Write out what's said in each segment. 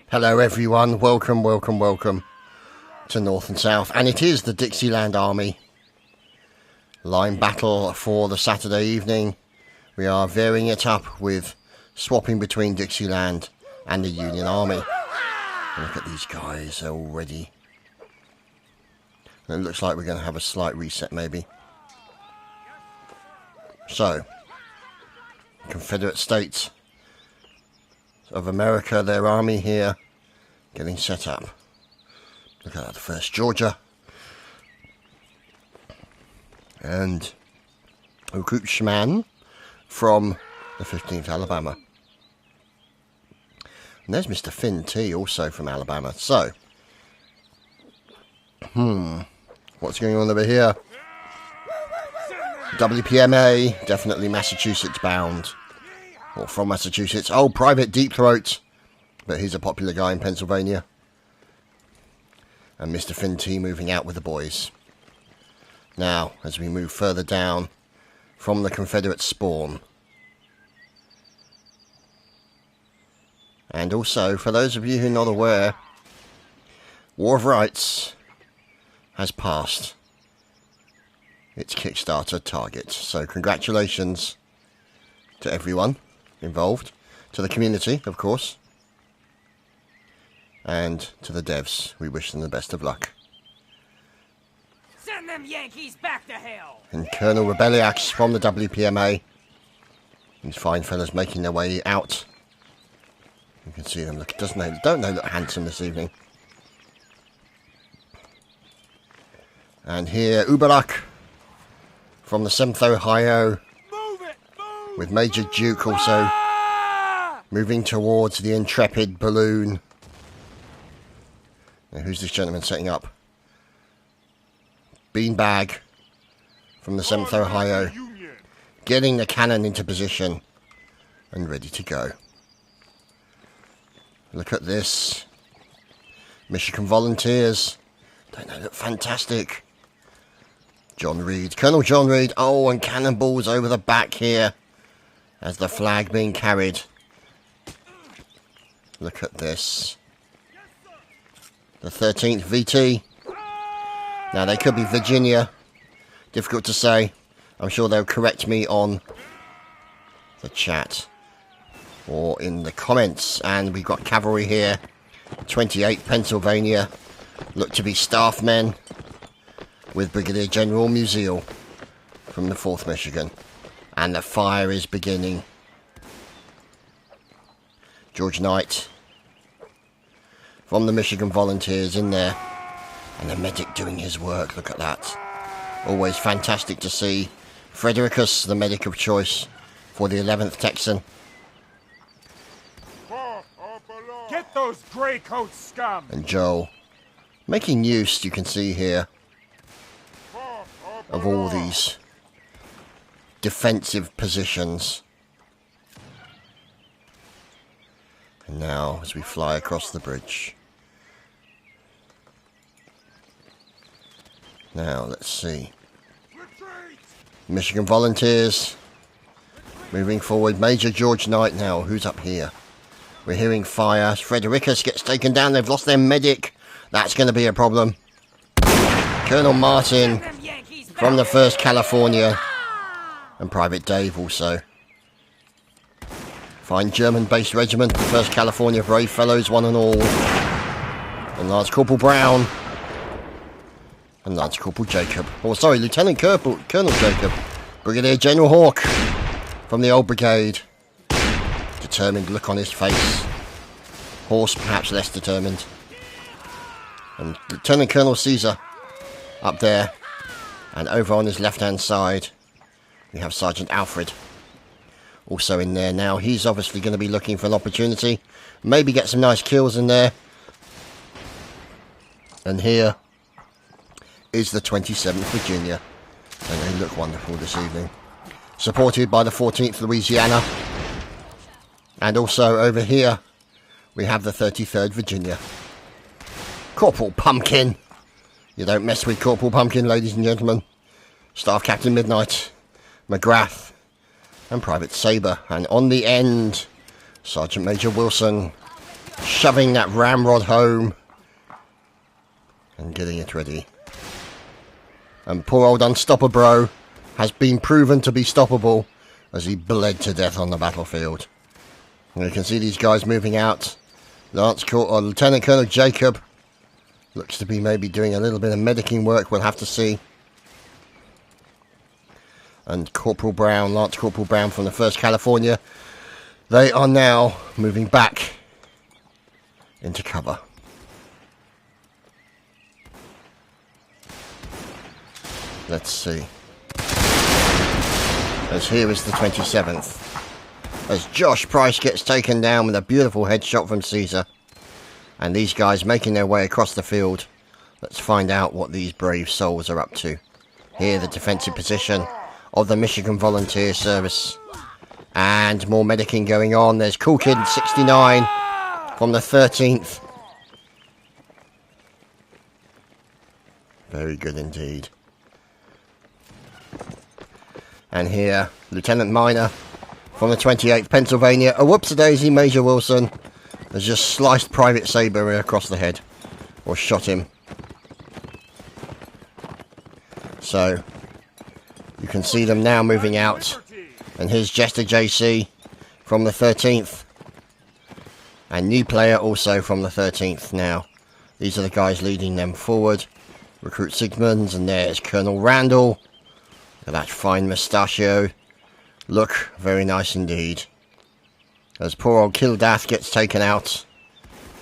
Hello everyone, welcome to North and South, and it is the Dixieland Army. Line battle for the Saturday evening. We are varying it up with swapping between Dixieland and the Union Army. And look at these guys already. And it looks like we're going to have a slight reset maybe. So, Confederate States of America, their army here, getting set up. Look at that, the 1st Georgia. And recruitman from the 15th Alabama. And there's Mr. Finn T, also from Alabama. So, what's going on over here? WPMA, definitely Massachusetts bound. Or from Massachusetts. Oh, Private Deep Throat. But he's a popular guy in Pennsylvania. And Mr. Finn T moving out with the boys. Now, as we move further down from the Confederate spawn. And also, for those of you who are not aware, War of Rights has passed its Kickstarter target. So congratulations to everyone involved, to the community, of course, and to the devs. We wish them the best of luck. Send them Yankees back to hell. And Colonel Rebelliax from the WPMA. These fine fellas making their way out. You can see them look, don't they look handsome this evening? And here, Uberak from the 7th Ohio, with Major Duke also moving towards the Intrepid balloon. Now, who's this gentleman setting up? Beanbag from the 7th Ohio, getting the cannon into position and ready to go. Look at this. Michigan Volunteers. Don't they look fantastic? John Reed, Colonel John Reed. Oh, and cannonballs over the back here as the flag being carried. Look at this. The 13th VT. Now, they could be Virginia. Difficult to say. I'm sure they'll correct me on the chat or in the comments. And we've got cavalry here. 28th Pennsylvania. Look to be staff men, with Brigadier General Musial from the 4th Michigan. And the fire is beginning. George Knight from the Michigan Volunteers in there. And the medic doing his work. Look at that. Always fantastic to see. Frederickus, the medic of choice for the 11th Texan. Get those grey coat scum! And Joel making use, you can see here, of all these defensive positions. And now, as we fly across the bridge. Now, let's see. Michigan Volunteers moving forward. Major George Knight now. Who's up here? We're hearing fire. Frederickus gets taken down. They've lost their medic. That's going to be a problem. Colonel Martin from the 1st California. And Private Dave also. Fine German-based regiment. The 1st California Brave Fellows, one and all. And Lance Corporal Brown. And Lance Corporal Jacob. Oh, sorry, Lieutenant Colonel Jacob. Brigadier General Hawk from the old brigade. Determined look on his face. Horse perhaps less determined. And Lieutenant Colonel Caesar up there. And over on his left-hand side, we have Sergeant Alfred also in there now. He's obviously going to be looking for an opportunity. Maybe get some nice kills in there. And here is the 27th Virginia. And they look wonderful this evening. Supported by the 14th Louisiana. And also over here, we have the 33rd Virginia. Corporal Pumpkin. You don't mess with Corporal Pumpkin, ladies and gentlemen. Staff Captain Midnight, McGrath, and Private Sabre. And on the end, Sergeant Major Wilson shoving that ramrod home and getting it ready. And poor old Unstopper Bro has been proven to be stoppable as he bled to death on the battlefield. And you can see these guys moving out. Lieutenant Colonel Jacob looks to be maybe doing a little bit of medicing work, we'll have to see. And Corporal Brown, Lance Corporal Brown from the 1st California, they are now moving back into cover. Let's see. As here is the 27th. As Josh Price gets taken down with a beautiful headshot from Caesar. And these guys making their way across the field. Let's find out what these brave souls are up to. Here, the defensive position of the Michigan Volunteer Service. And more medicing going on. There's Cool Kid 69 from the 13th. Very good indeed. And here, Lieutenant Minor from the 28th Pennsylvania. A whoopsie-daisy, Major Wilson has just sliced Private Sabre across the head. Or shot him. So, you can see them now moving out. And here's Jester JC from the 13th. And new player also from the 13th now. These are the guys leading them forward. Recruit Sigmunds, and there's Colonel Randall. Look at that fine mustachio. Look, very nice indeed. As poor old Kildath gets taken out.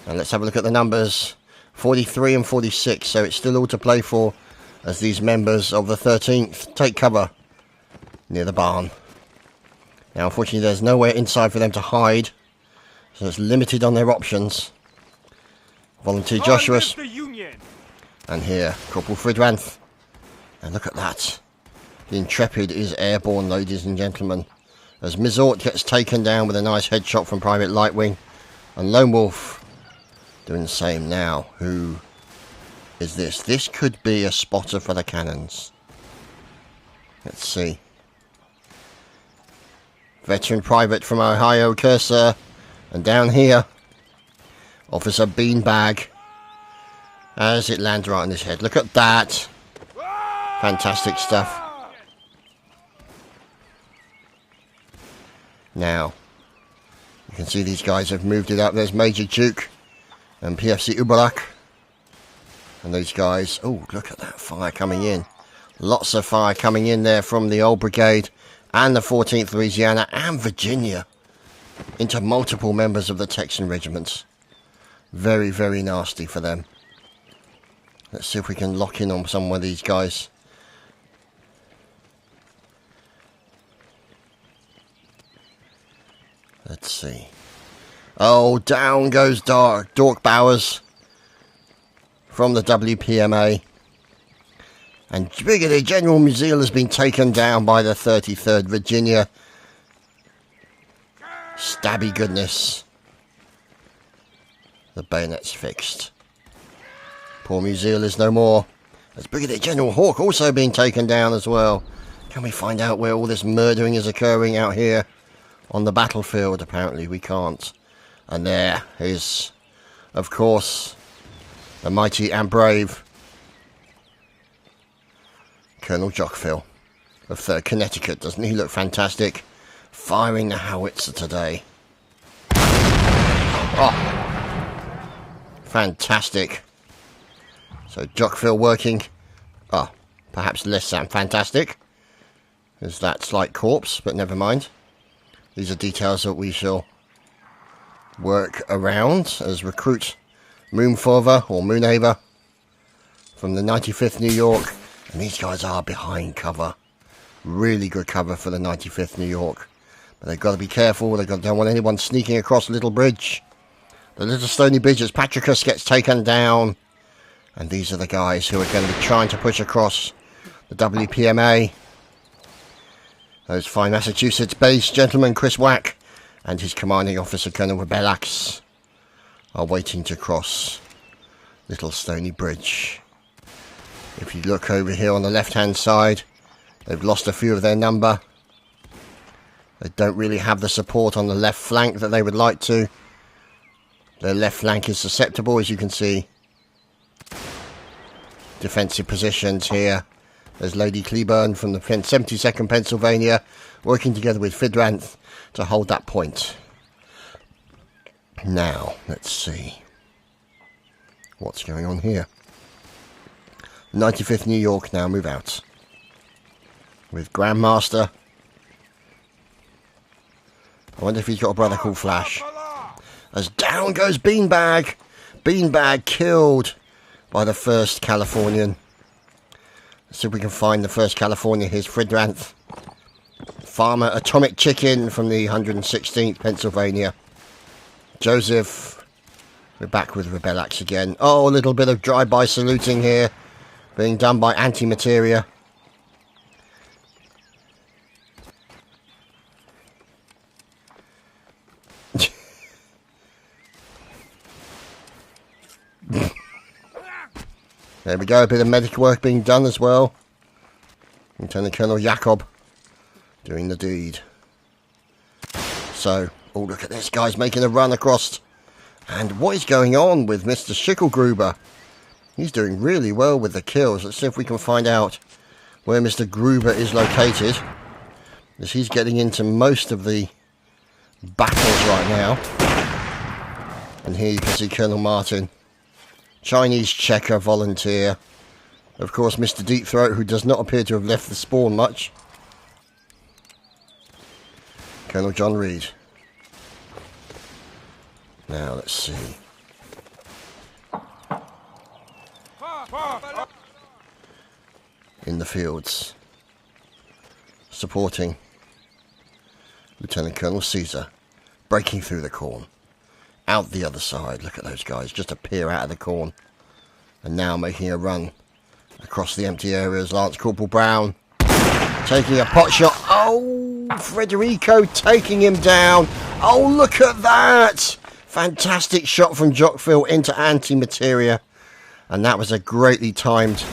And let's have a look at the numbers. 43 and 46, so it's still all to play for as these members of the 13th take cover near the barn. Now, unfortunately, there's nowhere inside for them to hide, so it's limited on their options. Volunteer Joshua. And here, Corporal Fridwanth. And look at that. The Intrepid is airborne, ladies and gentlemen. As Mizort gets taken down with a nice headshot from Private Lightwing. And Lone Wolf doing the same now. Who is this? This could be a spotter for the cannons. Let's see. Veteran Private from Ohio, Cursor. And down here, Officer Beanbag. As it lands right on his head. Look at that. Fantastic stuff. Now, you can see these guys have moved it up. There's Major Duke and PFC Ubalak. And these guys, oh, look at that fire coming in. Lots of fire coming in there from the old brigade and the 14th Louisiana and Virginia into multiple members of the Texan regiments. Very, very nasty for them. Let's see if we can lock in on some of these guys. Let's see. Oh, down goes Dork Bowers from the WPMA. And Brigadier General Musil has been taken down by the 33rd Virginia. Stabby goodness. The bayonet's fixed. Poor Musil is no more. There's Brigadier General Hawk also being taken down as well. Can we find out where all this murdering is occurring out here on the battlefield? Apparently we can't. And there is, of course, the mighty and brave Colonel Jockville of 3rd Connecticut. Doesn't he look fantastic? Firing the howitzer today. Oh, fantastic. So Jockville working, perhaps less than fantastic. There's that slight corpse, but never mind. These are details that we shall work around as recruit Moonfather or Moonhaver from the 95th New York. And these guys are behind cover. Really good cover for the 95th New York. But they've got to be careful. They don't want anyone sneaking across the little bridge. The little stony bridge as Patricus gets taken down. And these are the guys who are going to be trying to push across the WPMA. Those fine Massachusetts-based gentlemen, Chris Wack and his commanding officer, Colonel Rebelax, are waiting to cross Little Stony Bridge. If you look over here on the left-hand side, they've lost a few of their number. They don't really have the support on the left flank that they would like to. Their left flank is susceptible, as you can see. Defensive positions here. There's Lady Cleburne from the 72nd Pennsylvania working together with Fidranth to hold that point. Now, let's see what's going on here. 95th New York now move out with Grandmaster. I wonder if he's got a brother called Flash. As down goes Beanbag. Beanbag killed by the 1st Californian. Let's see if we can find the 1st California. Here's Fridranth. Farmer Atomic Chicken from the 116th Pennsylvania. Joseph. We're back with Rebelax again. Oh, a little bit of drive-by saluting here. Being done by Antimateria. There we go, a bit of medical work being done as well. Lieutenant Colonel Jacob doing the deed. So, oh look at this, guy's making a run across. And what is going on with Mr. Schickelgruber? He's doing really well with the kills. Let's see if we can find out where Mr. Gruber is located, as he's getting into most of the battles right now. And here you can see Colonel Martin. Chinese Checker volunteer. Of course, Mr. Deep Throat, who does not appear to have left the spawn much. Colonel John Reed. Now, let's see. In the fields. Supporting Lieutenant Colonel Caesar. Breaking through the corn. Out the other side. Look at those guys just appear out of the corn. And now making a run across the empty areas. Lance Corporal Brown taking a pot shot. Oh, Federico taking him down. Oh, look at that. Fantastic shot from Jockville into Antimateria. And that was a greatly timed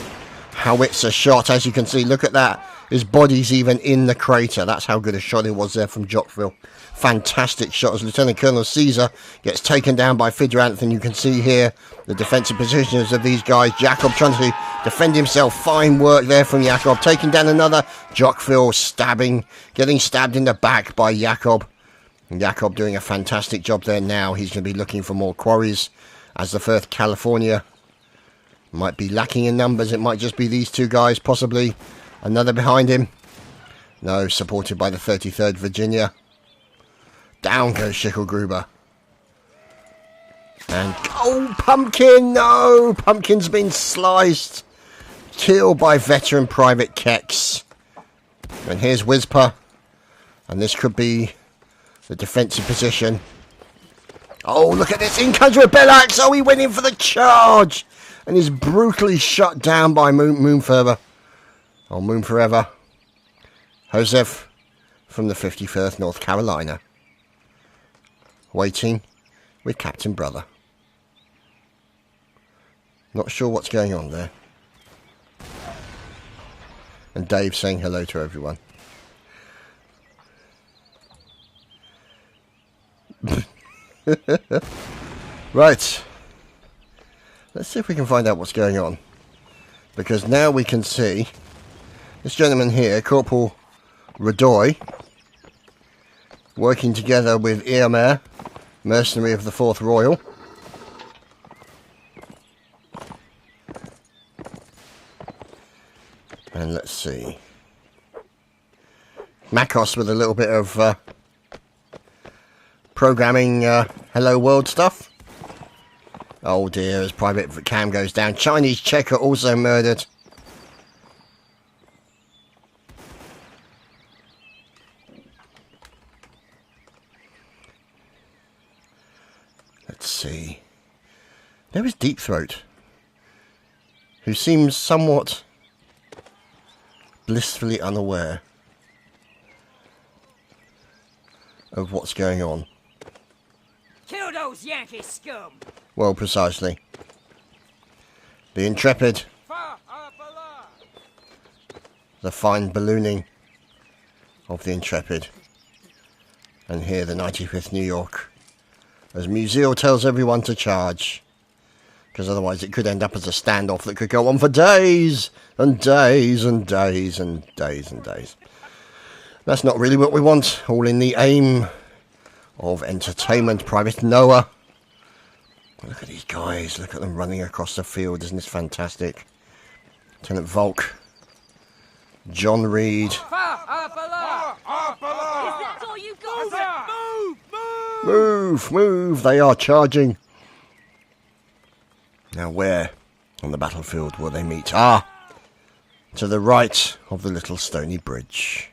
howitzer shot. As you can see, look at that. His body's even in the crater. That's how good a shot it was there from Jockville. Fantastic shot as Lieutenant Colonel Caesar gets taken down by Fidranth, and you can see here the defensive positions of these guys. Jacob trying to defend himself. Fine work there from Jacob. Taking down another. Jockville stabbing, getting stabbed in the back by Jacob. And Jacob doing a fantastic job there now. He's going to be looking for more quarries as the 1st California might be lacking in numbers. It might just be these two guys, possibly another behind him. No, supported by the 33rd Virginia. Down goes Schickelgruber. And, oh, Pumpkin, no! Pumpkin's been sliced. Killed by veteran Private Kex. And here's Whisper. And this could be the defensive position. Oh, look at this. In comes Rebelax. Oh, he went in for the charge. And is brutally shut down by Moon Forever. Oh, Moon Forever. Joseph from the 51st North Carolina. Waiting with Captain Brother. Not sure what's going on there. And Dave saying hello to everyone. Right. Let's see if we can find out what's going on. Because now we can see this gentleman here, Corporal Radoy, working together with Eomer, mercenary of the 4th Royal. And let's see. Makos with a little bit of programming Hello World stuff. Oh dear, as Private Cam goes down. Chinese Checker also murdered. Let's see. There is Deep Throat, who seems somewhat blissfully unaware of what's going on. Kill those Yankee scum! Well, precisely. The Intrepid. The fine ballooning of the Intrepid. And here the 95th New York as Musil tells everyone to charge. Because otherwise it could end up as a standoff that could go on for days and days and days and days and days. That's not really what we want, all in the aim of entertainment. Private Noah. Look at these guys, look at them running across the field, isn't this fantastic? Lieutenant Volk. John Reed. Up below! Up below! Is that all you got? Move, they are charging. Now where on the battlefield will they meet? Ah, to the right of the little stony bridge.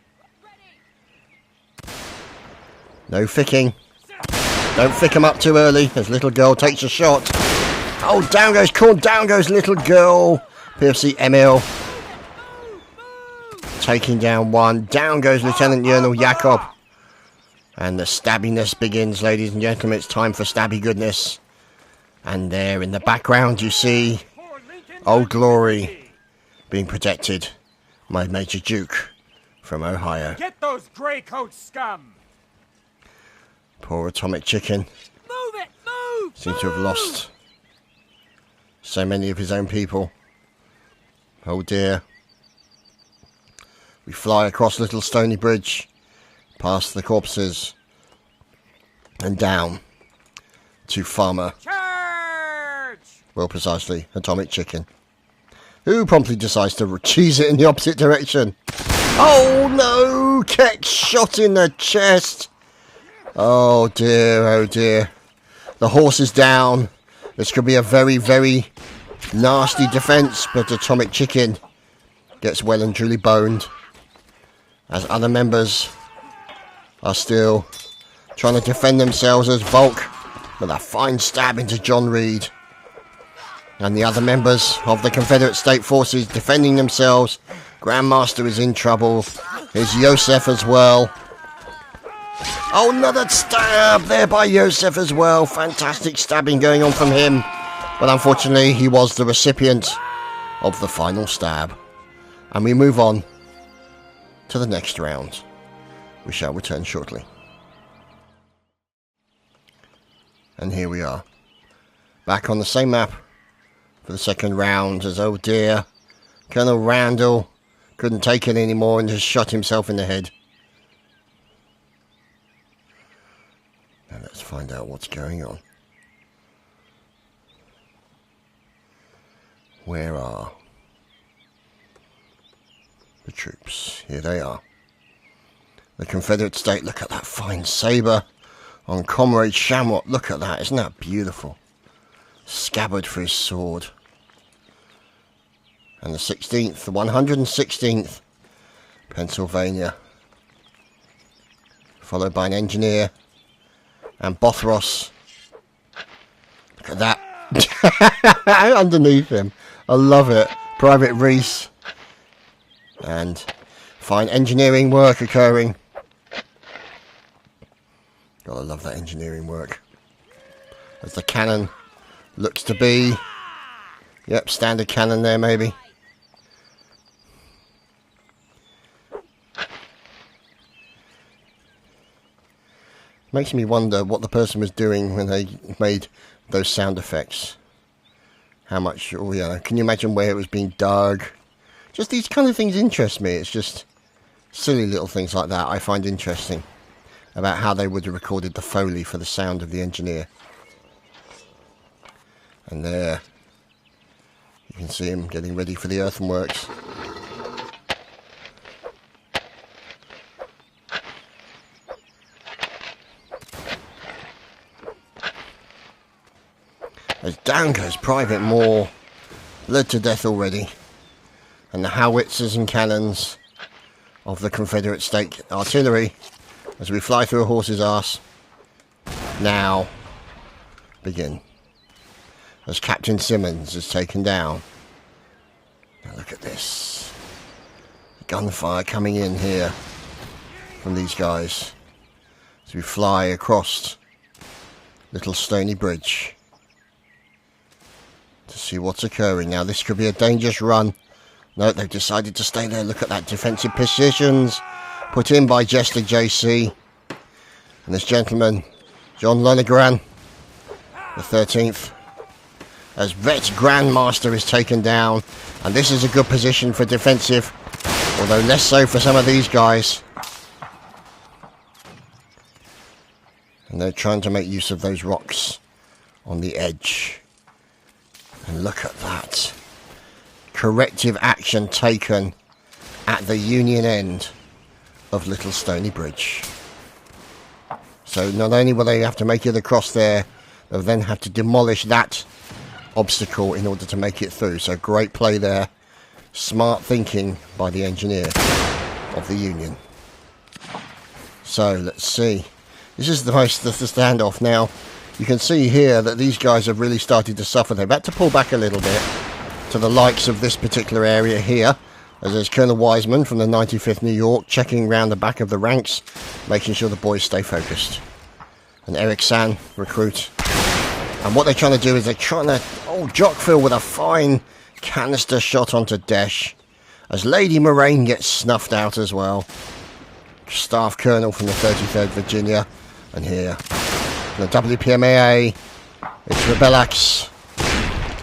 No ficking. Don't fick them up too early. This little girl takes a shot. Oh, down goes Corn, down goes little girl. PFC Emil. Taking down one. Down goes Lieutenant Yernal Jakob. And the stabbiness begins, ladies and gentlemen. It's time for stabby goodness. And there in the background you see Old Glory being protected by Major Duke from Ohio. Get those grey coat scum! Poor Atomic Chicken. Move it! Move! Seems to have lost so many of his own people. Oh dear. We fly across Little Stony Bridge, past the corpses, and down to Farmer. Charge! Well, precisely, Atomic Chicken, who promptly decides to cheese it in the opposite direction. Oh no! Keck shot in the chest. Oh dear, oh dear. The horse is down. This could be a very, very nasty defence, but Atomic Chicken gets well and truly boned, as other members are still trying to defend themselves as Volk with a fine stab into John Reed. And the other members of the Confederate State Forces defending themselves. Grandmaster is in trouble. There's Yosef as well. Oh, another stab there by Yosef as well. Fantastic stabbing going on from him. But unfortunately, he was the recipient of the final stab. And we move on to the next round. We shall return shortly. And here we are. Back on the same map for the second round as, oh dear, Colonel Randall couldn't take it anymore and just shot himself in the head. Now let's find out what's going on. Where are the troops? Here they are. The Confederate State, look at that fine sabre on Comrade Shamrock. Look at that, isn't that beautiful? Scabbard for his sword. And the 16th, the 116th Pennsylvania, followed by an engineer and Bothros. Look at that. Underneath him. I love it. Private Reese. And fine engineering work occurring. Gotta love that engineering work. As the cannon looks to be. Yep, standard cannon there maybe. Makes me wonder what the person was doing when they made those sound effects. How much, oh yeah, can you imagine where it was being dug? Just these kind of things interest me. It's just silly little things like that I find interesting about how they would have recorded the Foley for the sound of the engineer. And there, you can see him getting ready for the earthworks. As down goes Private Moore, bled to death already, and the howitzers and cannons of the Confederate State Artillery, as we fly through a horse's arse, now begin. As Captain Simmons is taken down. Now look at this. Gunfire coming in here from these guys as we fly across Little Stony Bridge to see what's occurring. Now this could be a dangerous run. No, they've decided to stay there. Look at that, defensive positions put in by Jester JC and this gentleman John Lunegran the 13th. As Vet's Grandmaster is taken down. And this is a good position for defensive. Although less so for some of these guys. And they're trying to make use of those rocks on the edge. And look at that. Corrective action taken at the Union end of Little Stony Bridge. So not only will they have to make it across there, they'll then have to demolish that obstacle in order to make it through. So great play there. Smart thinking by the engineer of the Union. So let's see. This is the standoff now. You can see here that these guys have really started to suffer. They've had to pull back a little bit to the likes of this particular area here. As there's Colonel Wiseman from the 95th New York checking round the back of the ranks, making sure the boys stay focused. And Eric San, recruit. And what they're trying to do is they're trying to... Oh, Jockville with a fine canister shot onto Desh. As Lady Moraine gets snuffed out as well. Staff Colonel from the 33rd Virginia. And here, from the WPMAA, it's Rebelax.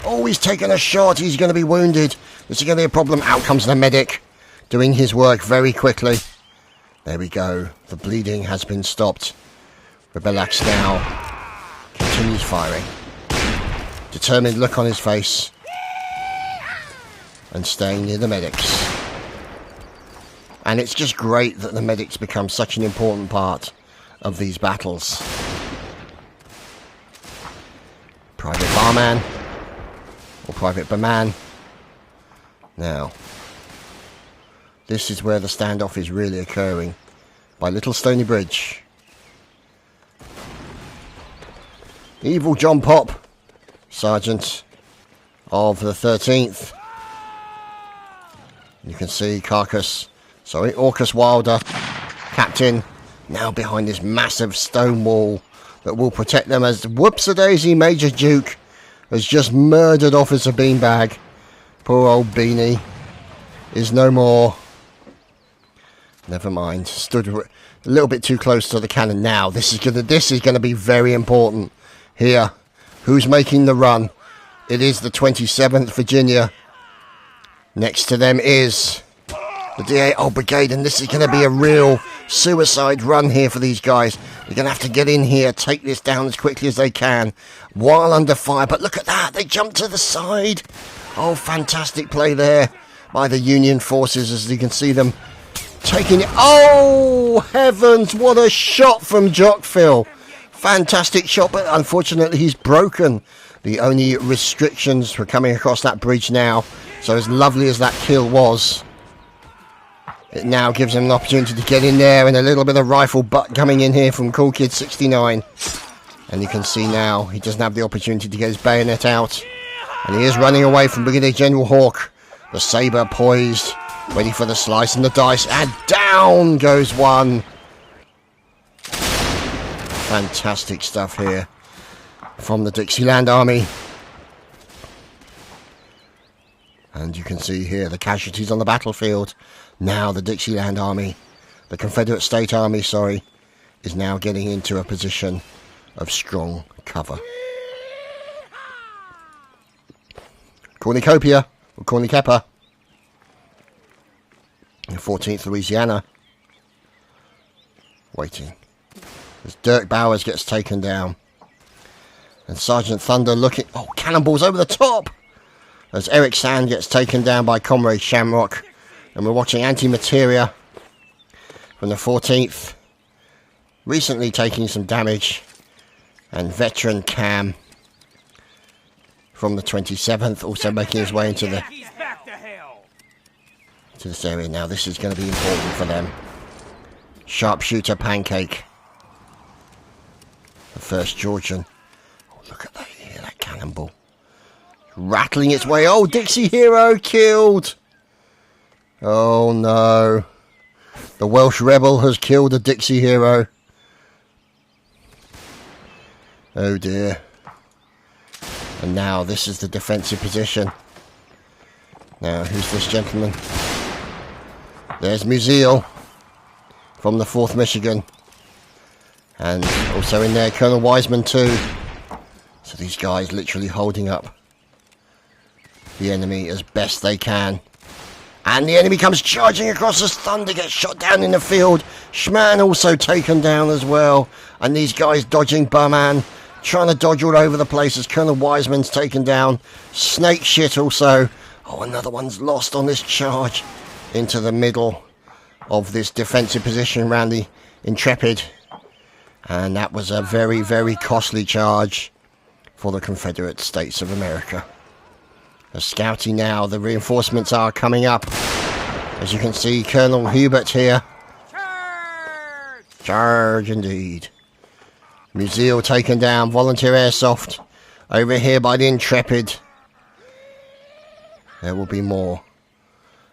Oh, he's taken a shot. He's going to be wounded. This is going to be a problem. Out comes the medic, doing his work very quickly. There we go. The bleeding has been stopped. Rebelax now continues firing. Determined look on his face. And staying near the medics. And it's just great that the medics become such an important part of these battles. Private Barman. Or Private Barman. Now, this is where the standoff is really occurring. By Little Stony Bridge. Evil John Pop, Sergeant of the 13th. You can see Orcus Wilder, Captain, now behind this massive stone wall that will protect them as whoops-a-daisy Major Duke has just murdered Officer Beanbag. Poor old Beanie is no more. Never mind. Stood a little bit too close to the cannon now. This is gonna be very important here. Who's making the run? It is the 27th Virginia. Next to them is the D8 Brigade, and this is going to be a real suicide run here for these guys. They're going to have to get in here, take this down as quickly as they can while under fire. But look at that, they jump to the side. Oh, fantastic play there by the Union forces as you can see them taking it. Oh, heavens, what a shot from Jockville. Fantastic shot, but unfortunately he's broken the only restrictions for coming across that bridge now. So as lovely as that kill was, it now gives him an opportunity to get in there, and a little bit of rifle butt coming in here from Cool Kid 69. And you can see now he doesn't have the opportunity to get his bayonet out. And he is running away from Brigadier General Hawk. The saber poised, ready for the slice and the dice, and down goes one. Fantastic stuff here from the Dixieland Army. And you can see here the casualties on the battlefield. Now the Dixieland Army, the Confederate State Army, sorry, is now getting into a position of strong cover. Cornucopia, or Cornucopia, 14th Louisiana, waiting. As Dirk Bowers gets taken down. And Sergeant Thunder looking... Oh, cannonballs over the top! As Eric Sand gets taken down by Comrade Shamrock. And we're watching Antimateria from the 14th. Recently taking some damage. And Veteran Cam from the 27th. Also making his way into this area now. This is going to be important for them. Sharpshooter Pancake. The 1st Georgian. Oh, look at that here, that cannonball. Rattling its way. Oh, Dixie Hero killed. Oh no. The Welsh Rebel has killed a Dixie Hero. Oh dear. And now this is the defensive position. Now, who's this gentleman? There's Museal from the 4th Michigan. And also in there, Colonel Wiseman too. So these guys literally holding up the enemy as best they can. And the enemy comes charging across as Thunder gets shot down in the field. Schman also taken down as well. And these guys dodging Burman, trying to dodge all over the place as Colonel Wiseman's taken down. Snake shit also. Oh, another one's lost on this charge into the middle of this defensive position around the Intrepid. And that was a very, very costly charge for the Confederate States of America. The scouting now, the reinforcements are coming up. As you can see, Colonel Hubert here. Charge! Charge indeed. Musil taken down, Volunteer Airsoft over here by the Intrepid. There will be more.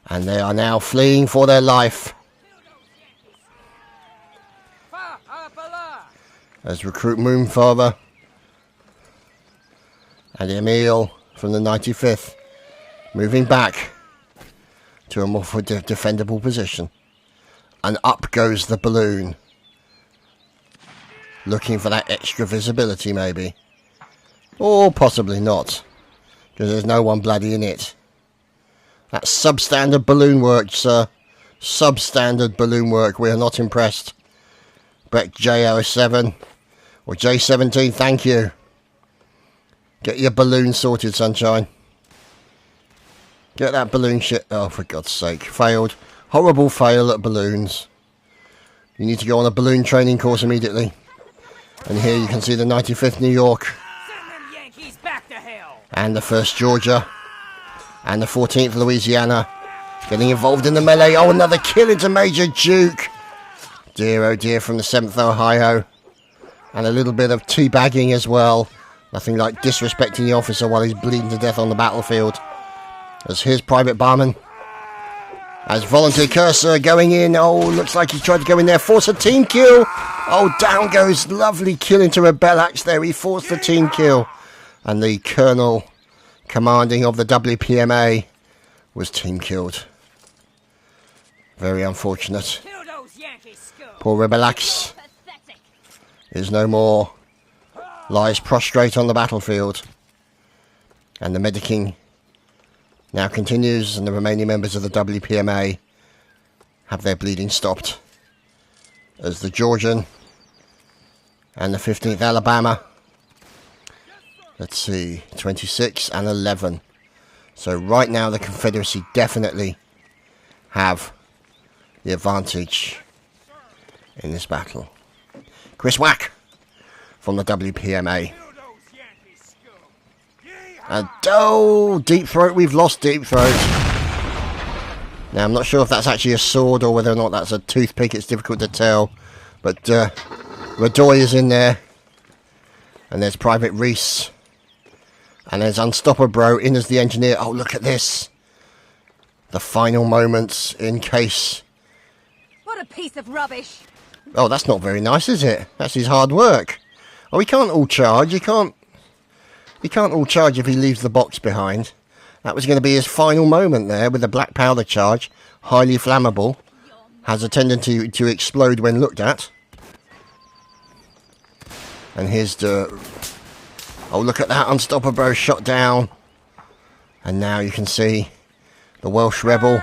And they are now fleeing for their life. As recruit Moonfather and Emil from the 95th moving back to a more defendable position. And up goes the balloon. Looking for that extra visibility maybe. Or possibly not. Because there's no one bloody in it. That's substandard balloon work, sir. Substandard balloon work. We are not impressed. Breck J07 or J17, thank you. Get your balloon sorted, sunshine. Get that balloon shit. Oh, for God's sake. Failed. Horrible fail at balloons. You need to go on a balloon training course immediately. And here you can see the 95th New York. Send them Yankees back to hell! And the 1st Georgia. And the 14th Louisiana. Getting involved in the melee. Oh, another kill into Major Duke. Dear, oh dear, from the 7th Ohio. And a little bit of teabagging as well. Nothing like disrespecting the officer while he's bleeding to death on the battlefield. As here's Private Barman. As Volunteer Cursor going in. Oh, looks like he tried to go in there. Force a team kill. Oh, down goes. Lovely kill into Rebelax there. He forced the team kill. And the Colonel commanding of the WPMA was team killed. Very unfortunate. Kill those Yankee scum! Poor Rebelax is no more. Lies prostrate on the battlefield. And the medicing now continues, and the remaining members of the WPMA have their bleeding stopped. As the Georgian and the 15th Alabama, let's see, 26 and 11. So right now the Confederacy definitely have the advantage in this battle. Chris Wack from the WPMA. And oh, Deep Throat, we've lost Deep Throat. Now I'm not sure if that's actually a sword or whether or not that's a toothpick, it's difficult to tell. But Radoy is in there. And there's Private Reese. And there's Unstopper Bro in as the engineer. Oh, look at this. The final moments in case. What a piece of rubbish. Oh, that's not very nice, is it? That's his hard work. Oh, he can't all charge. He can't all charge if he leaves the box behind. That was going to be his final moment there with the black powder charge. Highly flammable. Has a tendency to explode when looked at. And here's the... Oh, look at that. Unstopper Bro shot down. And now you can see the Welsh rebel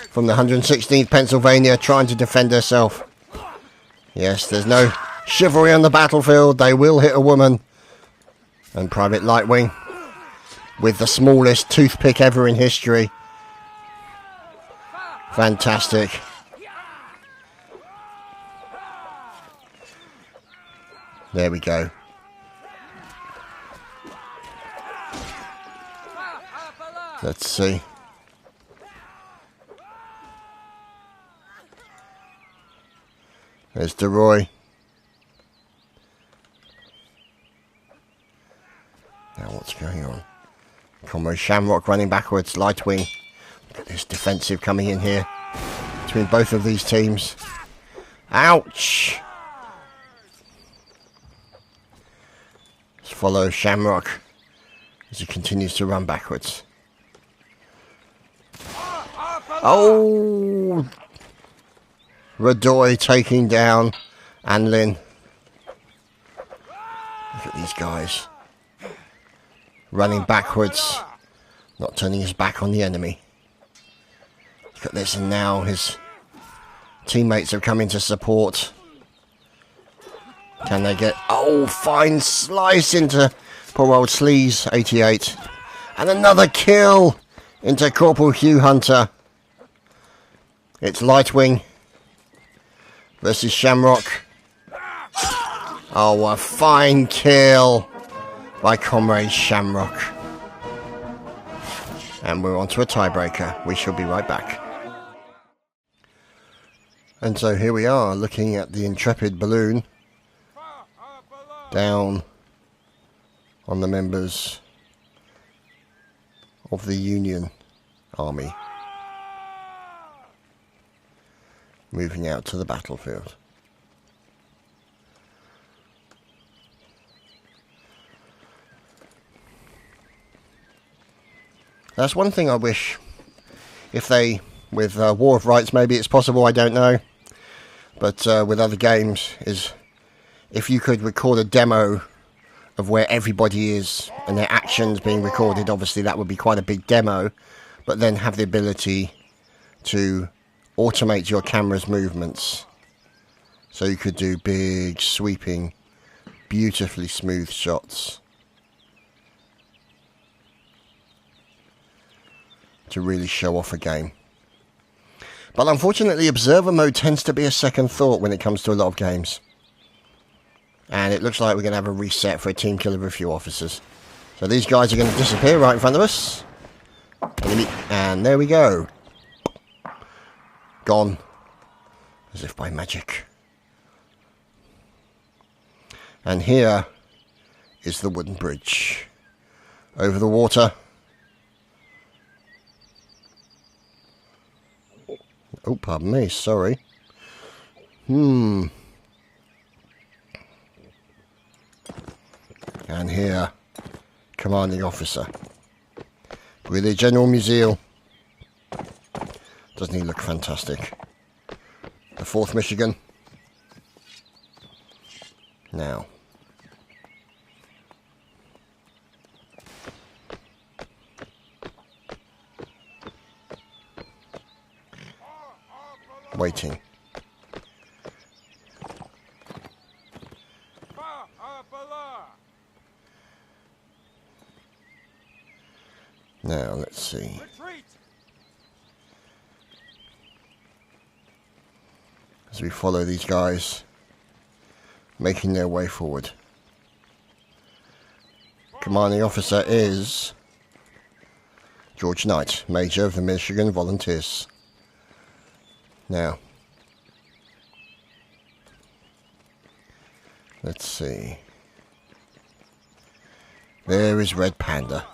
from the 116th Pennsylvania trying to defend herself. Yes, there's no chivalry on the battlefield. They will hit a woman. And Private Lightwing with the smallest toothpick ever in history. Fantastic. There we go. Let's see. There's DeRoy. Now what's going on? Comrade Shamrock running backwards. Lightwing. Look at this defensive coming in here between both of these teams. Ouch! Let's follow Shamrock as he continues to run backwards. Oh! Radoy taking down Anlin. Look at these guys. running backwards, not turning his back on the enemy. Look at this, and now his teammates have come in to support. Can they get... Oh, fine slice into poor old Sleaze, 88. And another kill into Corporal Hugh Hunter. It's Lightwing versus Shamrock. Oh, a fine kill by Comrade Shamrock. And we're on to a tiebreaker. We shall be right back. And so here we are, looking at the Intrepid balloon down on the members of the Union Army, moving out to the battlefield. That's one thing I wish, if they, with War of Rights maybe it's possible, I don't know, but with other games, is if you could record a demo of where everybody is and their actions being recorded. Obviously that would be quite a big demo, but then have the ability to automate your camera's movements, so you could do big, sweeping, beautifully smooth shots to really show off a game. But unfortunately, observer mode tends to be a second thought when it comes to a lot of games. And it looks like we're going to have a reset for a team kill of a few officers. So these guys are going to disappear right in front of us. And there we go. Gone. As if by magic. And here is the wooden bridge. Over the water. Oh, pardon me, sorry. And here, commanding officer. Brigadier General Musil. Doesn't he look fantastic? The 4th Michigan. Now. Waiting. Now, let's see. As we follow these guys, making their way forward. Commanding officer is George Knight, Major of the Michigan Volunteers. Now, let's see. There is Red Panda.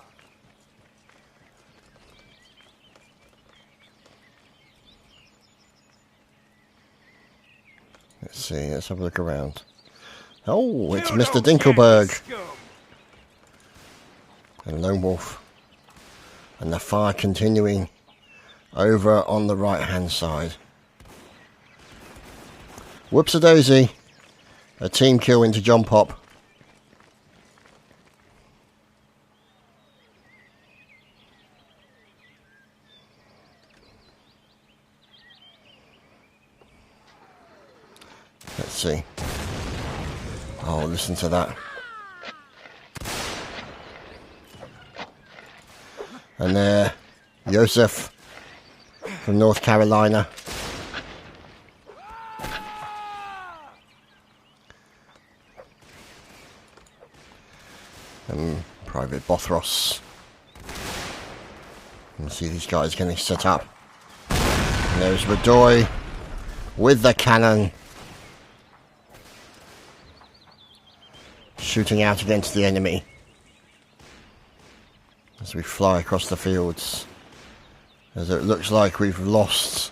Let's see, let's have a look around. Oh, it's Mr. Dinkelberg. And Lone Wolf. And the fire continuing over on the right hand side. Whoops-a-daisy. A team kill into John Pop. Let's see. Oh, listen to that. And there, Joseph from North Carolina. And Private Bothros. You see these guys getting set up. And there's Radoy with the cannon. Shooting out against the enemy. As we fly across the fields. As it looks like we've lost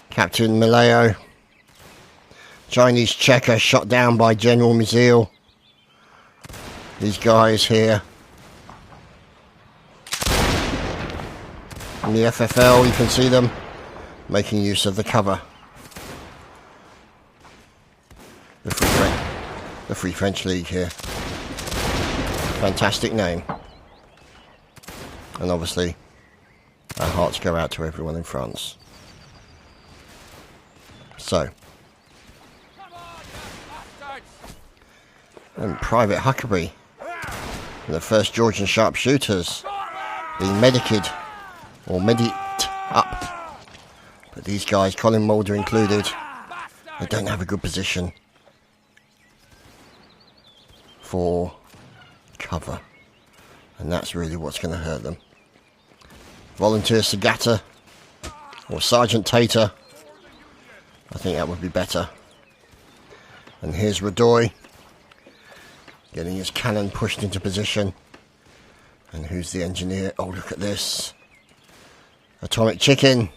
Captain Maleo. Chinese checker shot down by General Musil. These guys here. In the FFL, you can see them making use of the cover. The Free French League here. Fantastic name. And obviously, our hearts go out to everyone in France. So, and Private Huckabee, the 1st Georgian sharpshooters, being mediced or medicked up. But these guys, Colin Mulder included, they don't have a good position for cover. And that's really what's going to hurt them. Volunteer Sagata or Sergeant Tater, I think that would be better. And here's Radoy getting his cannon pushed into position. And who's the engineer? Oh, look at this. Atomic Chicken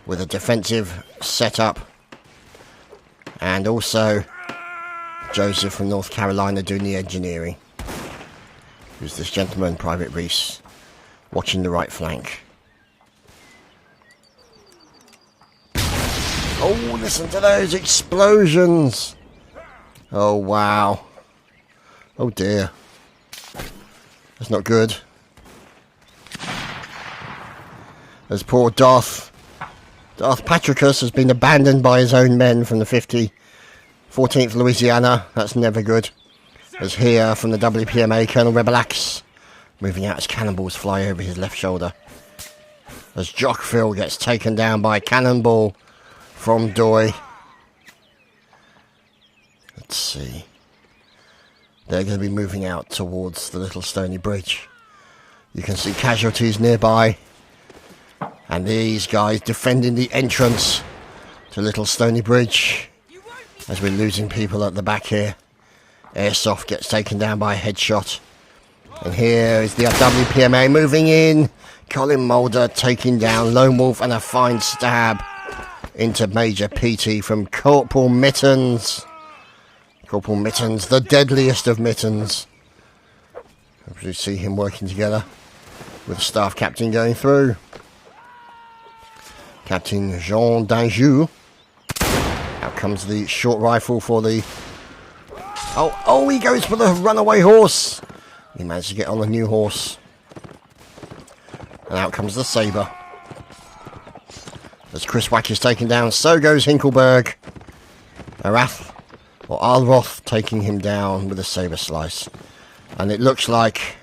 with a defensive setup. And also Joseph from North Carolina doing the engineering. Who's this gentleman, Private Reese, watching the right flank. Oh, listen to those explosions. Oh, wow. Oh, dear. That's not good. As poor Darth Patricus has been abandoned by his own men from the 14th Louisiana. That's never good. As here from the WPMA, Colonel Rebelax moving out as cannonballs fly over his left shoulder. As Jock Phil gets taken down by a cannonball from Doy. Let's see. They're going to be moving out towards the Little Stony Bridge. You can see casualties nearby. And these guys defending the entrance to Little Stony Bridge. As we're losing people at the back here. Airsoft gets taken down by a headshot. And here is the WPMA moving in. Colin Mulder taking down Lone Wolf and a fine stab into Major PT from Corporal Mittens. Corporal Mittens, the deadliest of Mittens. You see him working together with the staff captain going through. Captain Jean d'Anjou. Out comes the short rifle for the... Oh, he goes for the runaway horse. He managed to get on a new horse. And out comes the sabre. As Chris Wack is taken down, so goes Hinkleberg. Arath, or Alroth, taking him down with a sabre slice. And it looks like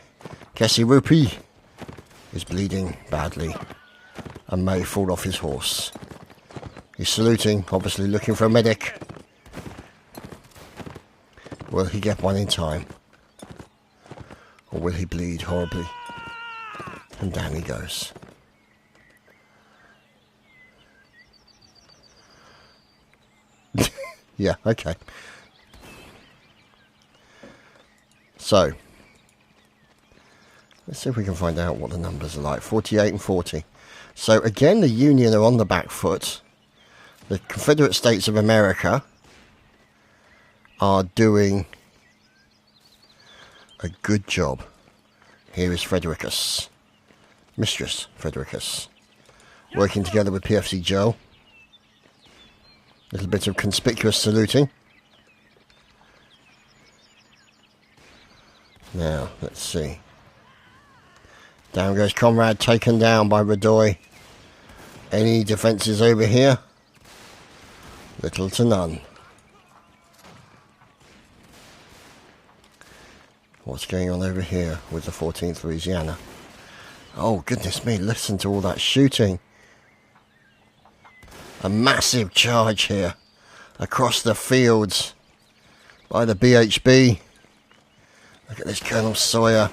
Kessie Rupi is bleeding badly and may fall off his horse. He's saluting, obviously looking for a medic. Will he get one in time? Or will he bleed horribly? And down he goes. Yeah, okay. So, let's see if we can find out what the numbers are like. 48 and 40. So again, the Union are on the back foot. The Confederate States of America are doing a good job. Here is Frederickus, Mistress Frederickus, working together with PFC Joe. Little bit of conspicuous saluting. Now, let's see. Down goes Comrade, taken down by Radoy. Any defences over here? Little to none. What's going on over here with the 14th Louisiana? Oh, goodness me, listen to all that shooting. A massive charge here across the fields by the BHB. Look at this, Colonel Sawyer.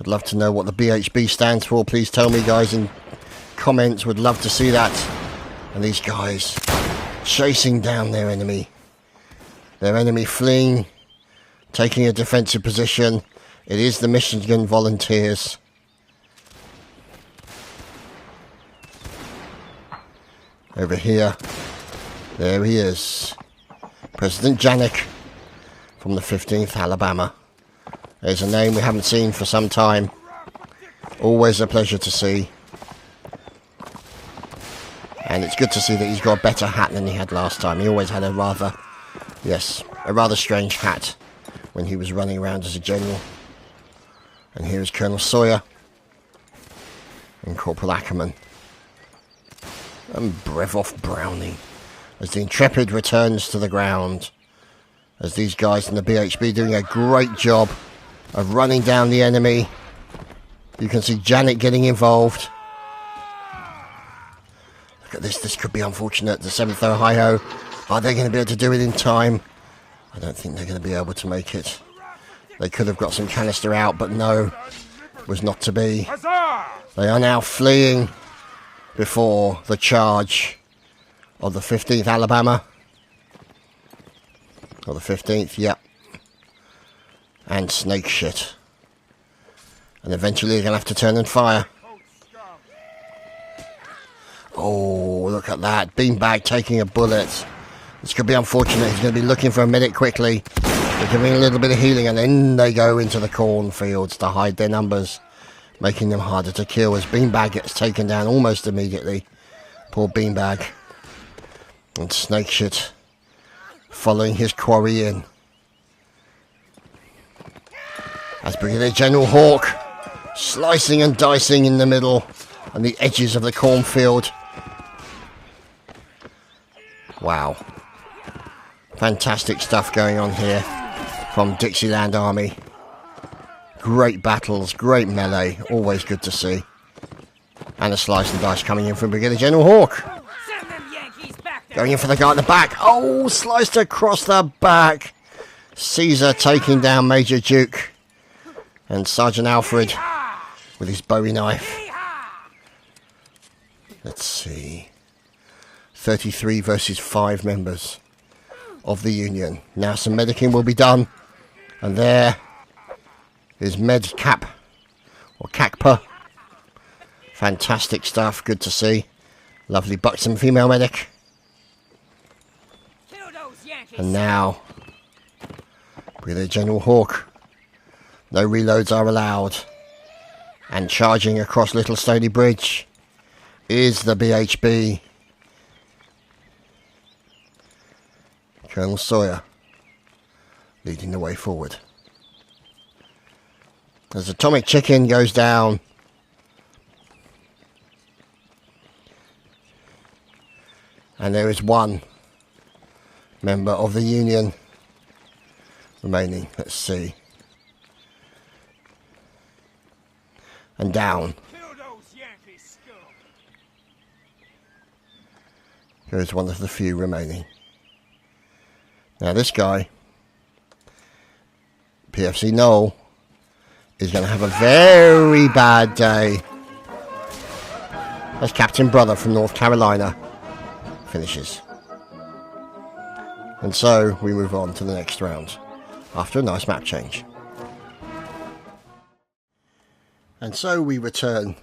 I'd love to know what the BHB stands for. Please tell me, guys, in comments. Would love to see that. And these guys chasing down their enemy. Their enemy fleeing, taking a defensive position. It is the Michigan Volunteers. Over here, there he is. President Janik from the 15th Alabama. There's a name we haven't seen for some time. Always a pleasure to see. And it's good to see that he's got a better hat than he had last time. He always had a rather strange hat when he was running around as a general. And here is Colonel Sawyer and Corporal Ackerman and Brevov Browning as the Intrepid returns to the ground, as these guys in the BHB doing a great job of running down the enemy. You can see Janet getting involved. Look at this could be unfortunate. The 7th Ohio, are they going to be able to do it in time? I don't think they're going to be able to make it. They could have got some canister out, but no, was not to be. They are now fleeing before the charge of the 15th Alabama. Or the 15th, yep. And snake shit. And eventually they're going to have to turn and fire. Oh, look at that. Beanbag taking a bullet. This could be unfortunate. He's going to be looking for a medic quickly. They're giving a little bit of healing, and then they go into the cornfields to hide their numbers, making them harder to kill as Beanbag gets taken down almost immediately. Poor Beanbag. And Snake Shit following his quarry in. As Brigadier General Hawk slicing and dicing in the middle and the edges of the cornfield. Wow. Fantastic stuff going on here from Dixieland Army. Great battles, great melee, always good to see. And a slice and dice coming in from Brigadier General Hawk. Send them Yankees back to Going in for the guy at the back. Oh, sliced across the back. Caesar taking down Major Duke. And Sergeant Alfred with his Bowie knife. Let's see. 33 versus 5 members of the Union. Now some medicing will be done. And there is Med Cap. Or Cacpa. Fantastic stuff. Good to see. Lovely buxom female medic. kill those Yankees. And now, Brigadier General Hawk. No reloads are allowed. And charging across Little Stony Bridge is the BHB. Colonel Sawyer leading the way forward. As Atomic Chicken goes down. And there is one member of the Union remaining. Let's see. And down Kill those Yankees, scum. goes one of the few remaining. Now this guy, PFC Noel, is going to have a very bad day. As Captain Brother from North Carolina finishes. And so we move on to the next round after a nice map change. And so we return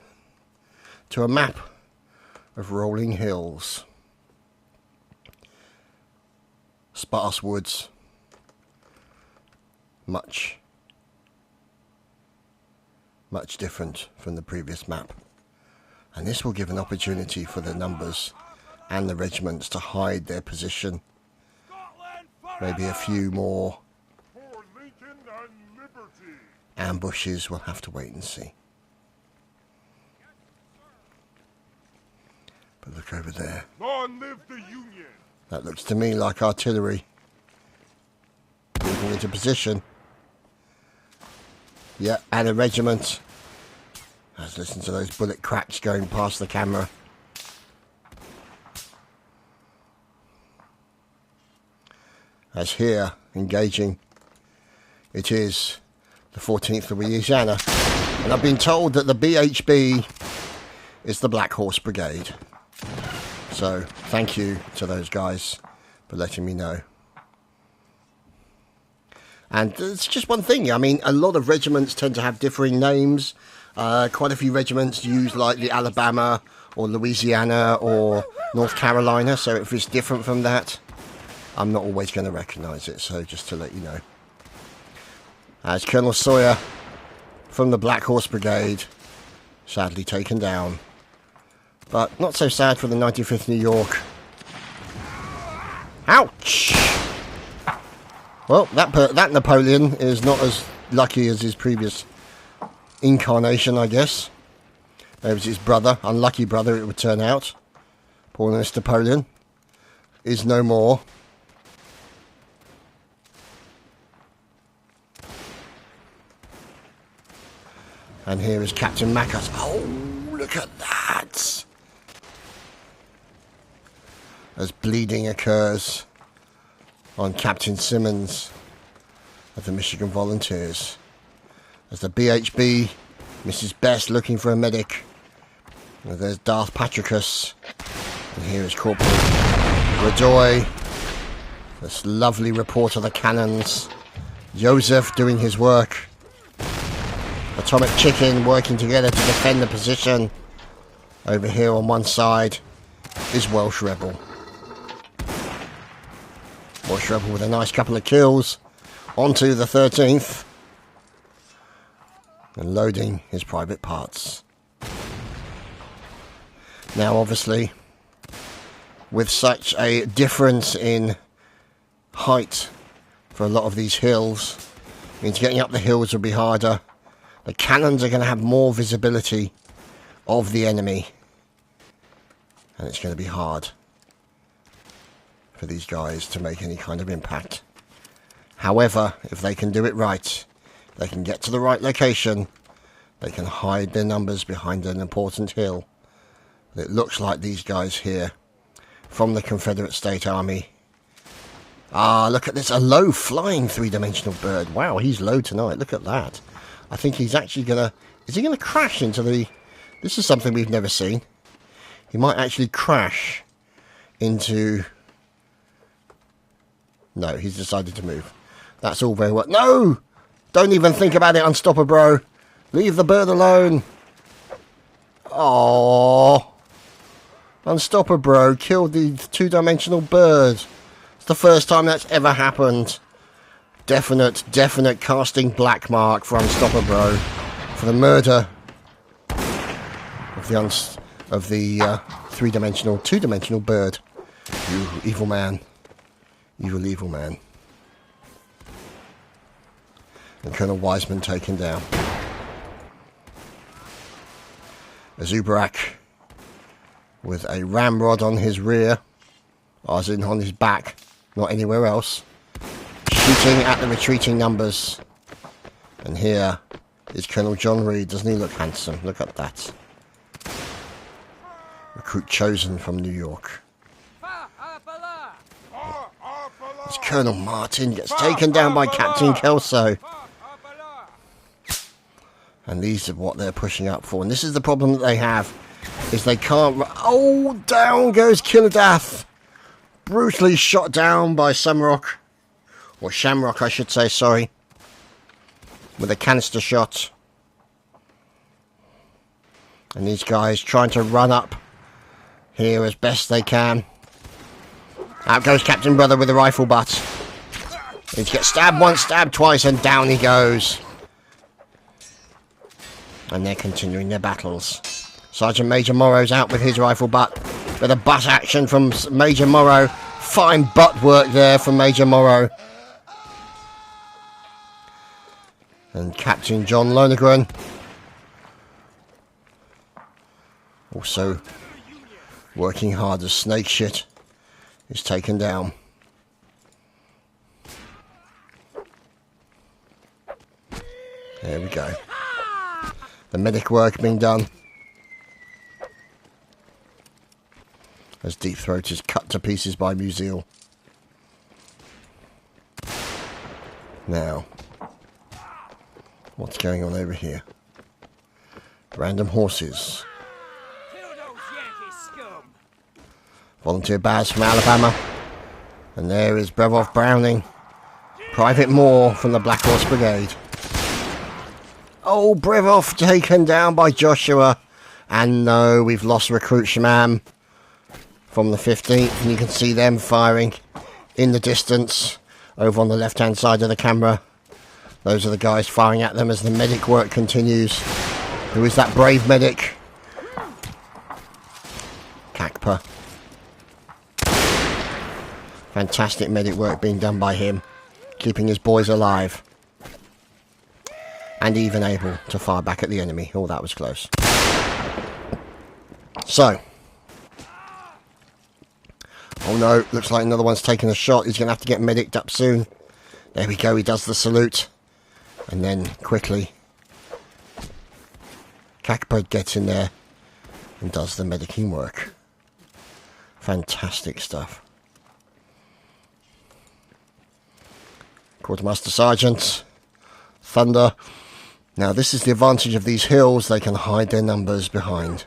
to a map of rolling hills, sparse woods, much different from the previous map. And this will give an opportunity for the numbers and the regiments to hide their position. Maybe a few more ambushes. We'll have to wait and see. But look over there. Long live the Union! That looks to me like artillery. Moving into position. Yeah, and a regiment. Let's listen to those bullet cracks going past the camera. As here, engaging, it is the 14th Louisiana. And I've been told that the BHB is the Black Horse Brigade. So, thank you to those guys for letting me know. And it's just one thing. I mean, a lot of regiments tend to have differing names. Quite a few regiments use like the Alabama or Louisiana or North Carolina. So if it's different from that, I'm not always going to recognise it. So just to let you know. As Colonel Sawyer from the Black Horse Brigade, sadly taken down. But not so sad for the 95th New York. Ouch! Well, that Napoleon is not as lucky as his previous incarnation, I guess. It was his brother, unlucky brother it would turn out. Poor Mr. Napoleon is no more. And here is Captain Macus. Oh, look at that! As bleeding occurs on Captain Simmons of the Michigan Volunteers. As the BHB, Mrs. Best looking for a medic. And there's Darth Patricus. And here is Corporal Radoy. This lovely report of the cannons. Joseph doing his work. Atomic Chicken working together to defend the position. Over here on one side is Welsh Rebel. Welsh Rebel with a nice couple of kills. Onto the 13th. And loading his private parts. Now obviously, with such a difference in height for a lot of these hills, means getting up the hills will be harder. The cannons are going to have more visibility of the enemy. And it's going to be hard for these guys to make any kind of impact. However, if they can do it right, they can get to the right location, they can hide their numbers behind an important hill. It looks like these guys here from the Confederate State Army. Ah, look at this, a low flying three-dimensional bird. Wow, he's low tonight, look at that. I think he's actually gonna... Is he gonna crash into the... This is something we've never seen. He might actually crash into... No, he's decided to move. That's all very well... No! Don't even think about it, Unstopper Bro. Leave the bird alone. Oh, Unstopper Bro killed the two-dimensional bird. It's the first time that's ever happened. Definite casting black mark for Unstopper Bro for the murder of the three-dimensional, two-dimensional bird. You evil man. Evil man. And Colonel Wiseman taken down. A Zubarak with a ramrod on his rear, as in on his back, not anywhere else, shooting at the retreating numbers. And here is Colonel John Reed. Doesn't he look handsome? Look at that. Recruit chosen from New York. As Colonel Martin gets taken down by Captain Kelso. And these are what they're pushing up for. And this is the problem that they have, is they can't... Oh, down goes Kildath. Brutally shot down by Shamrock. Or Shamrock, I should say, sorry. With a canister shot. And these guys trying to run up here as best they can. Out goes Captain Brother with a rifle butt. He gets stabbed once, stabbed twice, and down he goes. And they're continuing their battles. Sergeant Major Morrow's out with his rifle butt. With a butt action from Major Morrow. Fine butt work there from Major Morrow. And Captain John Lonergan. Also working hard as Snake Shit is taken down. There we go. The medic work being done. As Deep Throat is cut to pieces by Musil. Now, what's going on over here? Random horses. Kill those Yankee scum. Volunteer Baz from Alabama. And there is Brevoff Browning. Private Moore from the Black Horse Brigade. Oh, Brevoff taken down by Joshua. And no, we've lost Recruit Shamam from the 15th. And you can see them firing in the distance over on the left-hand side of the camera. Those are the guys firing at them as the medic work continues. Who is that brave medic? Kakpa. Fantastic medic work being done by him. keeping his boys alive. And even able to fire back at the enemy. Oh, that was close. So. Oh no, looks like another one's taking a shot. He's going to have to get mediced up soon. There we go, he does the salute. And then, quickly, Chadtopia gets in there and does the medicing work. Fantastic stuff. Quartermaster Sergeant, Thunder. Now this is the advantage of these hills, they can hide their numbers behind.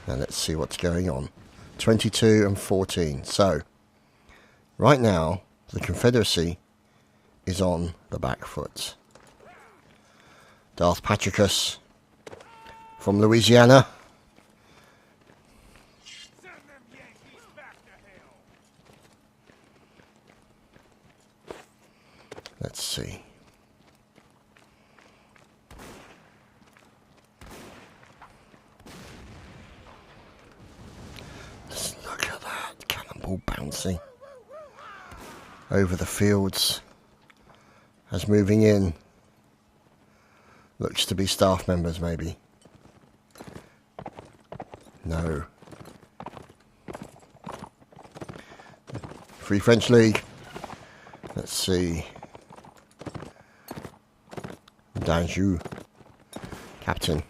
Now let's see what's going on. 22 and 14. So, right now, the Confederacy is on the back foot. Darth Patricus from Louisiana. Send them Yankees back to hell. Let's see. Just look at that cannonball bouncing over the fields as moving in. Looks to be staff members, maybe. No. Free French League. Let's see. Danjou. Captain.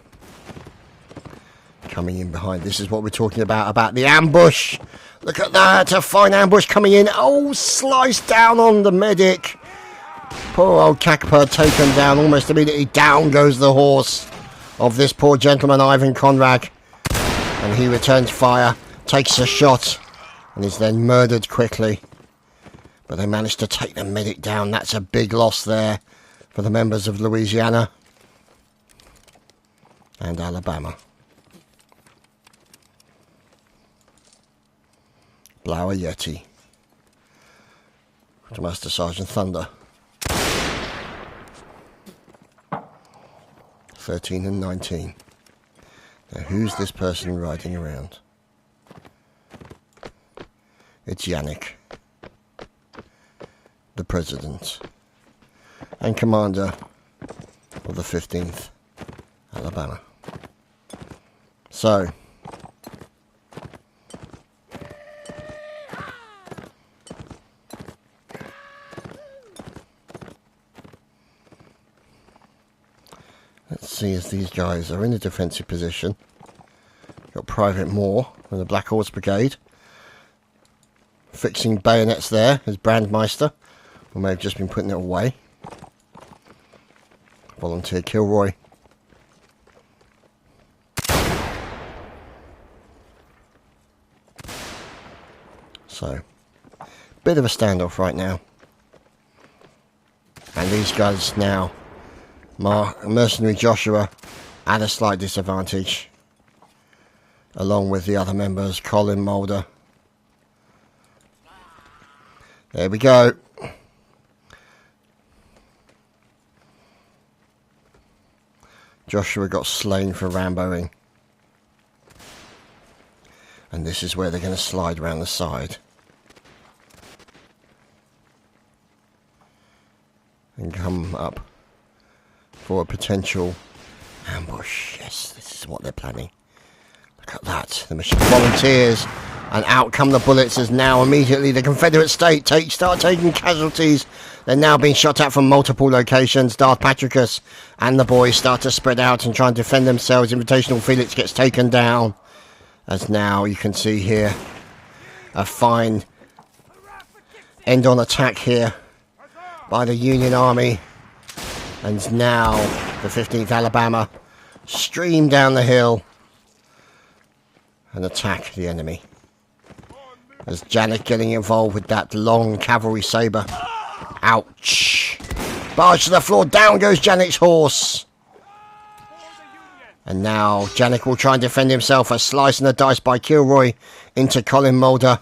Coming in behind. This is what we're talking about the ambush. Look at that. A fine ambush coming in. Oh, sliced down on the medic. Poor old Chadtopia taken down almost immediately. Down goes the horse of this poor gentleman, Ivan Conrad. And he returns fire, takes a shot, and is then murdered quickly. But they managed to take the medic down. That's a big loss there for the members of Louisiana and Alabama. Blower Yeti. Master Sergeant Thunder. 13 and 19. Now who's this person riding around? It's Yannick, the President and Commander of the 15th Alabama. So, let's see as these guys are in a defensive position. Got Private Moore from the Black Horse Brigade. Fixing bayonets there is Brandmeister, who may have just been putting it away. Volunteer Kilroy. So, bit of a standoff right now. And these guys now, Mercenary Joshua at a slight disadvantage, along with the other members, Colin Mulder. There we go. Joshua got slain for Ramboing. And this is where they're going to slide around the side. And come up for a potential ambush. Yes, this is what they're planning. Look at that. The machine volunteers. And out come the bullets as now immediately the Confederate state start taking casualties. They're now being shot at from multiple locations. Darth Patricus and the boys start to spread out and try and defend themselves. Invitational Felix gets taken down. As now you can see here a fine end-on attack here by the Union Army. And now the 15th Alabama stream down the hill and attack the enemy. As Janik getting involved with that long cavalry sabre. Ouch. Barge to the floor. Down goes Janik's horse. And now Janik will try and defend himself. A slice and a dice by Kilroy into Colin Mulder.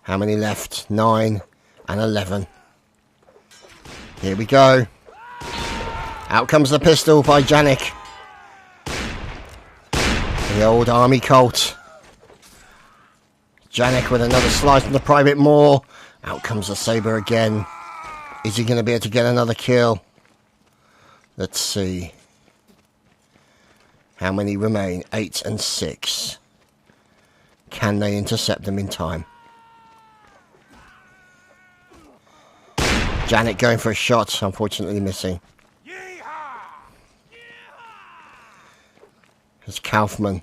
How many left? 9 and 11. Here we go. Out comes the pistol by Janik. The old army Colt. Janek with another slice from the Private Moore. Out comes the Sabre again. Is he going to be able to get another kill? Let's see. How many remain? 8 and 6. Can they intercept them in time? Janet going for a shot, unfortunately missing. As Kaufman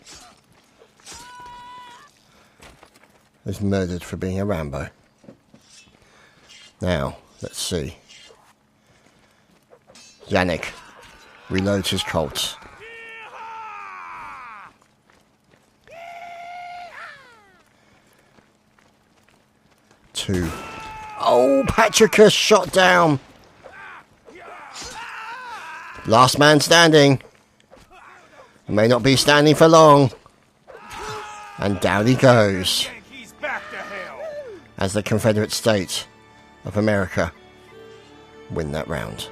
is murdered for being a Rambo. Now, let's see. Yannick reloads his Colt. Two. Oh, Patricus shot down. Last man standing. May not be standing for long. And down he goes. Yankees back to hell. As the Confederate States of America win that round.